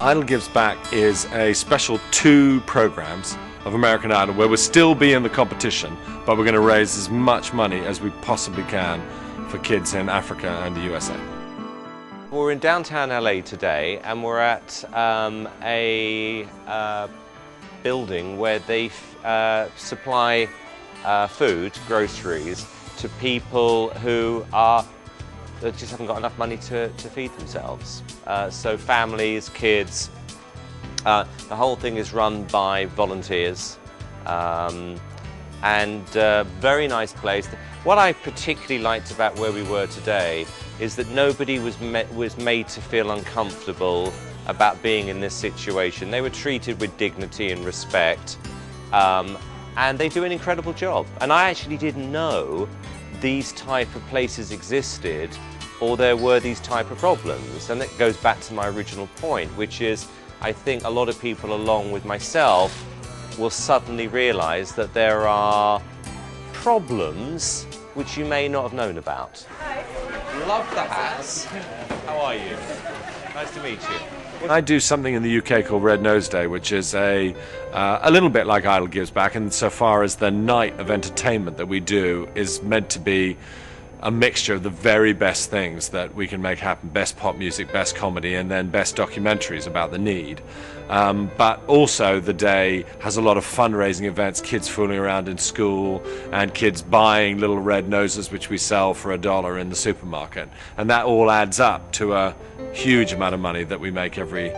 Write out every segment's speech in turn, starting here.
Idol Gives Back is a special 2 programs of American Idol where we'll still be in the competition, but we're going to raise as much money as we possibly can for kids in Africa and the USA. We're in downtown LA today, and we're at a building where they supply food, groceries, to people who just haven't got enough money to feed themselves. So families, kids, the whole thing is run by volunteers, and very nice place. What I particularly liked about where we were today is that nobody was made to feel uncomfortable about being in this situation. They were treated with dignity and respect, and they do an incredible job. And I actually didn't know these type of places existed, or there were these type of problems. And that goes back to my original point, which is I think a lot of people, along with myself, will suddenly realize that there are problems which you may not have known about. Hi. Love the hats. How are you? Nice to meet you. I do something in the UK called Red Nose Day, which is a little bit like Idol Gives Back, insofar as the night of entertainment that we do is meant to be a mixture of the very best things that we can make happen: best pop music, best comedy, and then best documentaries about the need. But also the day has a lot of fundraising events, kids fooling around in school and kids buying little red noses which we sell for $1 in the supermarket. And that all adds up to a huge amount of money that we make every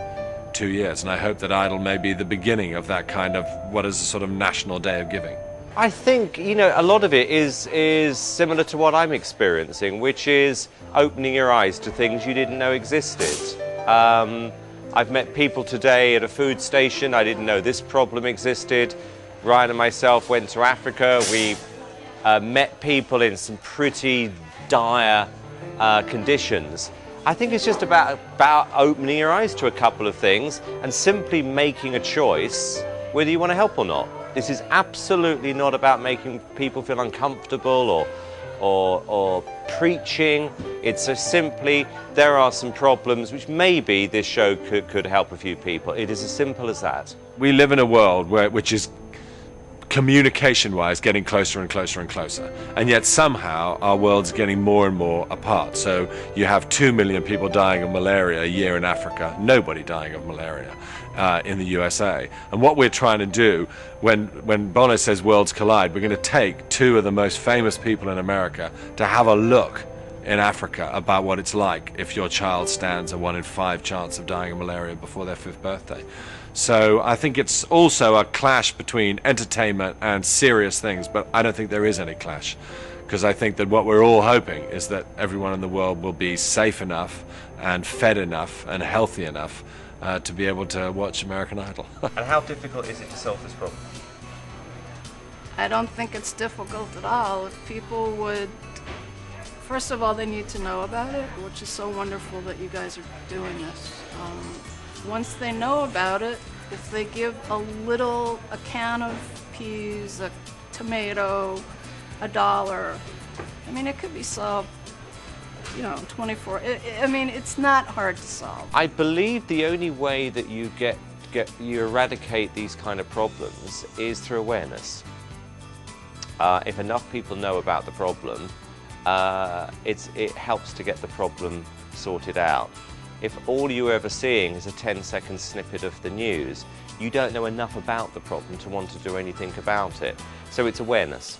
2 years. And I hope that Idol may be the beginning of that kind of what is a sort of national day of giving. I think, you know, a lot of it is similar to what I'm experiencing, which is opening your eyes to things you didn't know existed. I've met people today at a food station. I didn't know this problem existed. Ryan and myself went to Africa. We met people in some pretty dire conditions. I think it's just about opening your eyes to a couple of things and simply making a choice whether you want to help or not. This is absolutely not about making people feel uncomfortable or preaching. It's simply, there are some problems which maybe this show could help a few people. It is as simple as that. We live in a world which is communication-wise getting closer and closer and closer, and yet somehow our world's getting more and more apart. So you have 2 million people dying of malaria a year in Africa, nobody dying of malaria in the USA. And what we're trying to do, when Bono says worlds collide, we're going to take 2 of the most famous people in America to have a look in Africa about what it's like if your child stands a 1 in 5 chance of dying of malaria before their 5th birthday. So I think it's also a clash between entertainment and serious things, but I don't think there is any clash, because I think that what we're all hoping is that everyone in the world will be safe enough and fed enough and healthy enough to be able to watch American Idol. And how difficult is it to solve this problem? I don't think it's difficult at all. If people would, first of all, they need to know about it, which is so wonderful that you guys are doing this. Once they know about it, if they give a can of peas, a tomato, $1, I mean, it could be solved, you know, 24. I mean, it's not hard to solve. I believe the only way that you you eradicate these kind of problems is through awareness. If enough people know about the problem, it helps to get the problem sorted out. If all you're ever seeing is a 10-second snippet of the news, you don't know enough about the problem to want to do anything about it. So it's awareness.